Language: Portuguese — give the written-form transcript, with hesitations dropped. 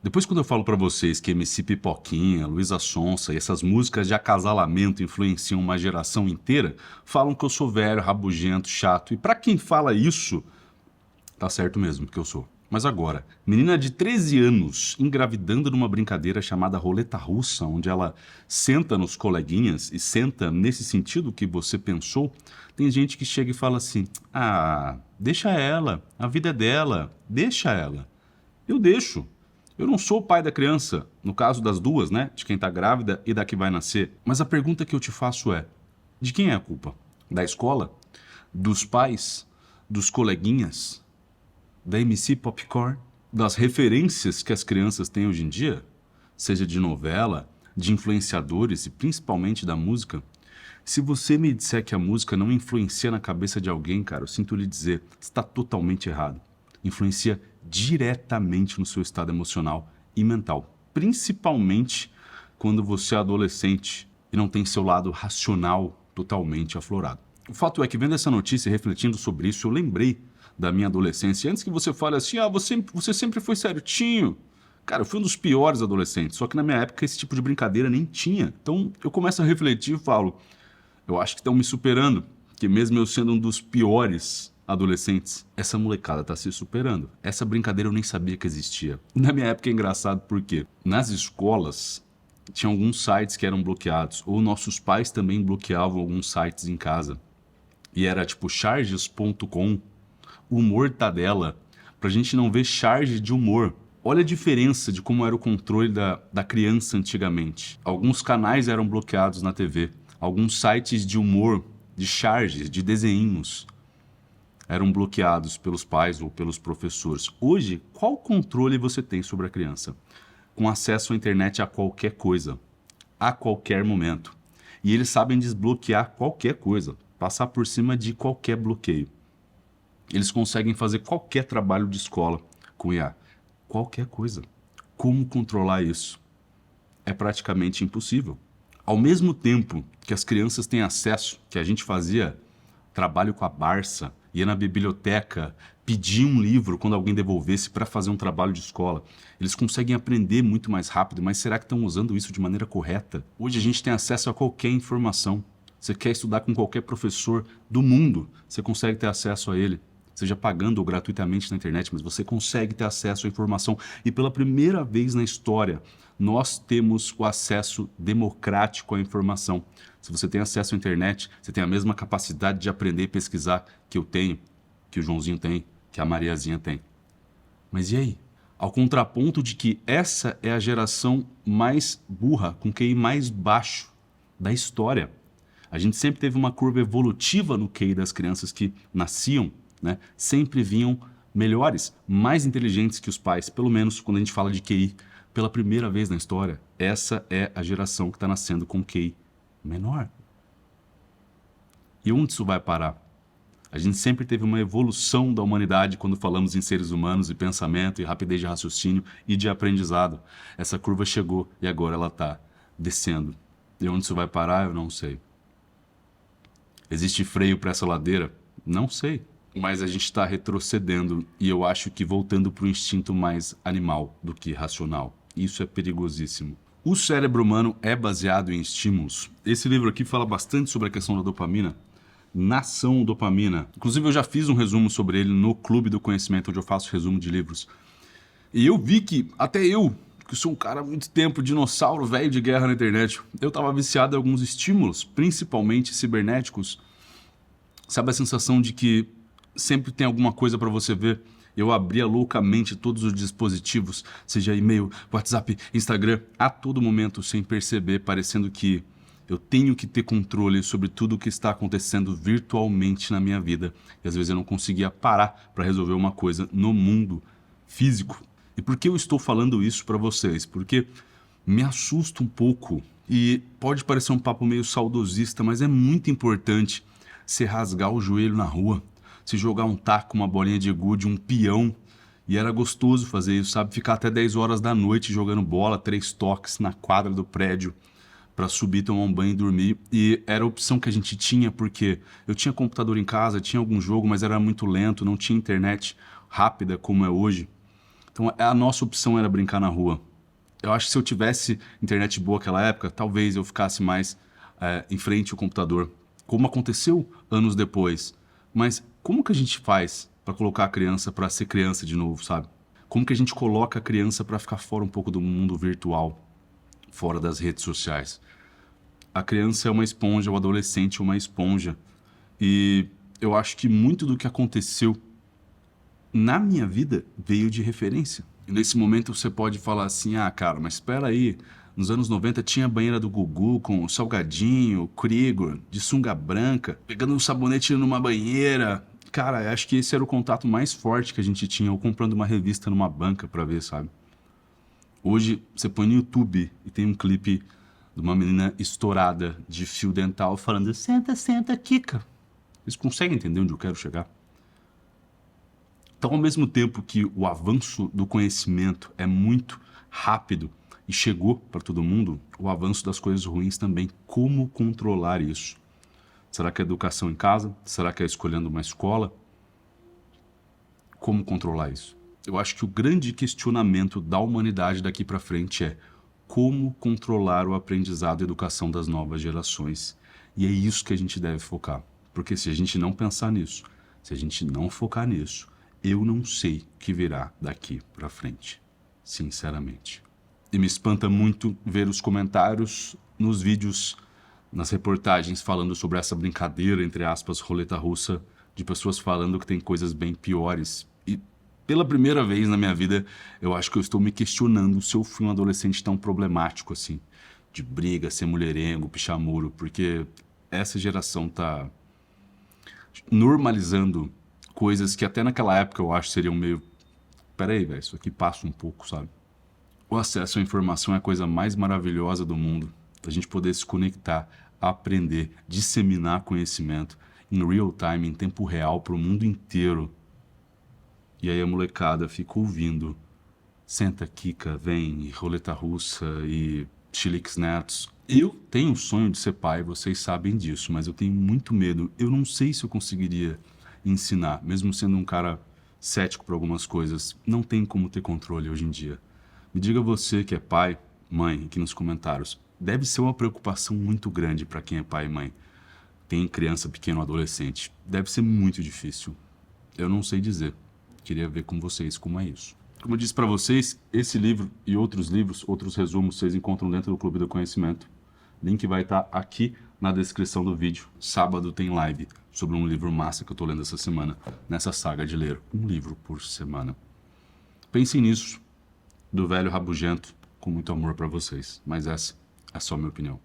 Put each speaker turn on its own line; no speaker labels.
Depois, quando eu falo pra vocês que MC Pipoquinha, Luísa Sonsa e essas músicas de acasalamento influenciam uma geração inteira, falam que eu sou velho, rabugento, chato. E pra quem fala isso, tá certo mesmo que eu sou. Mas agora, menina de 13 anos engravidando numa brincadeira chamada roleta russa, onde ela senta nos coleguinhas e senta nesse sentido que você pensou, tem gente que chega e fala assim: ah, deixa ela, a vida é dela, deixa ela. Eu deixo. Eu não sou o pai da criança, no caso das duas, né? De quem tá grávida e da que vai nascer. Mas a pergunta que eu te faço é: de quem é a culpa? Da escola? Dos pais? Dos coleguinhas? Da MC Popcorn? Das referências que as crianças têm hoje em dia? Seja de novela, de influenciadores e principalmente da música? Se você me disser que a música não influencia na cabeça de alguém, cara, eu sinto lhe dizer, está totalmente errado. Influencia diretamente no seu estado emocional e mental, principalmente quando você é adolescente e não tem seu lado racional totalmente aflorado. O fato é que, vendo essa notícia e refletindo sobre isso, eu lembrei da minha adolescência. E antes que você fale assim, ah, você sempre foi certinho. Cara, eu fui um dos piores adolescentes, só que na minha época esse tipo de brincadeira nem tinha. Então eu começo a refletir e falo, eu acho que estão me superando, que mesmo eu sendo um dos piores adolescentes, essa molecada tá se superando. Essa brincadeira eu nem sabia que existia. Na minha época é engraçado porque nas escolas tinha alguns sites que eram bloqueados, ou nossos pais também bloqueavam alguns sites em casa. E era tipo charges.com, humor.tadela, pra gente não ver charge de humor. Olha a diferença de como era o controle da criança antigamente. Alguns canais eram bloqueados na TV. Alguns sites de humor, de charges, de desenhinhos, eram bloqueados pelos pais ou pelos professores. Hoje, qual controle você tem sobre a criança? Com acesso à internet a qualquer coisa, a qualquer momento. E eles sabem desbloquear qualquer coisa, passar por cima de qualquer bloqueio. Eles conseguem fazer qualquer trabalho de escola com IA. Qualquer coisa. Como controlar isso? É praticamente impossível. Ao mesmo tempo que as crianças têm acesso, que a gente fazia trabalho com a Barça, ia na biblioteca, pedia um livro quando alguém devolvesse para fazer um trabalho de escola. Eles conseguem aprender muito mais rápido, mas será que estão usando isso de maneira correta? Hoje a gente tem acesso a qualquer informação. Você quer estudar com qualquer professor do mundo, você consegue ter acesso a ele. Seja pagando ou gratuitamente na internet, mas você consegue ter acesso à informação. E pela primeira vez na história, nós temos o acesso democrático à informação. Se você tem acesso à internet, você tem a mesma capacidade de aprender e pesquisar que eu tenho, que o Joãozinho tem, que a Mariazinha tem. Mas e aí? Ao contraponto de que essa é a geração mais burra, com QI mais baixo da história. A gente sempre teve uma curva evolutiva no QI das crianças que nasciam, né? Sempre vinham melhores, mais inteligentes que os pais, pelo menos quando a gente fala de QI. Pela primeira vez na história, essa é a geração que está nascendo com QI menor. E onde isso vai parar? A gente sempre teve uma evolução da humanidade quando falamos em seres humanos e pensamento e rapidez de raciocínio e de aprendizado. Essa curva chegou e agora ela está descendo. E onde isso vai parar, eu não sei. Existe freio para essa ladeira? Não sei. Mas a gente está retrocedendo e eu acho que voltando para o instinto mais animal do que racional. Isso é perigosíssimo. O cérebro humano é baseado em estímulos. Esse livro aqui fala bastante sobre a questão da dopamina. Nação Dopamina. Inclusive eu já fiz um resumo sobre ele no Clube do Conhecimento, onde eu faço resumo de livros. E eu vi que até eu, que sou um cara há muito tempo, dinossauro velho de guerra na internet, eu estava viciado em alguns estímulos, principalmente cibernéticos. Sabe a sensação de que sempre tem alguma coisa para você ver? Eu abria loucamente todos os dispositivos, seja e-mail, WhatsApp, Instagram, a todo momento, sem perceber, parecendo que eu tenho que ter controle sobre tudo o que está acontecendo virtualmente na minha vida. E às vezes eu não conseguia parar para resolver uma coisa no mundo físico. E por que eu estou falando isso para vocês? Porque me assusta um pouco e pode parecer um papo meio saudosista, mas é muito importante você rasgar o joelho na rua, se jogar um taco, uma bolinha de gude, um peão. E era gostoso fazer isso, sabe? Ficar até 10 horas da noite jogando bola, 3 toques na quadra do prédio para subir, tomar um banho e dormir. E era a opção que a gente tinha, porque eu tinha computador em casa, tinha algum jogo, mas era muito lento, não tinha internet rápida como é hoje. Então a nossa opção era brincar na rua. Eu acho que se eu tivesse internet boa naquela época, talvez eu ficasse mais em frente ao computador, como aconteceu anos depois. Mas como que a gente faz para colocar a criança para ser criança de novo, sabe? Como que a gente coloca a criança para ficar fora um pouco do mundo virtual, fora das redes sociais? A criança é uma esponja, o adolescente é uma esponja. E eu acho que muito do que aconteceu na minha vida veio de referência. E nesse momento você pode falar assim, ah, cara, mas espera aí, nos anos 90 tinha a banheira do Gugu com o Salgadinho, o Krieger, de sunga branca, pegando um sabonete numa banheira. Cara, eu acho que esse era o contato mais forte que a gente tinha, ou comprando uma revista numa banca pra ver, sabe? Hoje você põe no YouTube e tem um clipe de uma menina estourada de fio dental falando senta, senta, Kika. Vocês conseguem entender onde eu quero chegar? Então, ao mesmo tempo que o avanço do conhecimento é muito rápido e chegou para todo mundo, o avanço das coisas ruins também. Como controlar isso? Será que é educação em casa? Será que é escolhendo uma escola? Como controlar isso? Eu acho que o grande questionamento da humanidade daqui para frente é como controlar o aprendizado e a educação das novas gerações. E é isso que a gente deve focar. Porque se a gente não pensar nisso, se a gente não focar nisso, eu não sei o que virá daqui para frente, sinceramente. E me espanta muito ver os comentários nos vídeos, nas reportagens falando sobre essa brincadeira, entre aspas, roleta russa, de pessoas falando que tem coisas bem piores. E pela primeira vez na minha vida, eu acho que eu estou me questionando se eu fui um adolescente tão problemático assim, de briga, ser mulherengo, pichar muro, porque essa geração tá normalizando coisas que até naquela época eu acho seriam meio... Peraí, velho, isso aqui passa um pouco, sabe? O acesso à informação é a coisa mais maravilhosa do mundo. A gente poder se conectar, aprender, disseminar conhecimento em real time, em tempo real, para o mundo inteiro. E aí a molecada fica ouvindo. Senta, Kika, vem, e roleta russa e chilix netos. Eu tenho o sonho de ser pai, vocês sabem disso, mas eu tenho muito medo. Eu não sei se eu conseguiria ensinar, mesmo sendo um cara cético para algumas coisas. Não tem como ter controle hoje em dia. Me diga você que é pai, mãe, aqui nos comentários. Deve ser uma preocupação muito grande para quem é pai e mãe. Tem criança pequena ou adolescente. Deve ser muito difícil. Eu não sei dizer. Queria ver com vocês como é isso. Como eu disse para vocês, esse livro e outros livros, outros resumos, vocês encontram dentro do Clube do Conhecimento. Link vai estar aqui na descrição do vídeo. Sábado tem live sobre um livro massa que eu tô lendo essa semana, nessa saga de ler um livro por semana. Pensem nisso, do velho rabugento, com muito amor para vocês. Mas essa é só minha opinião.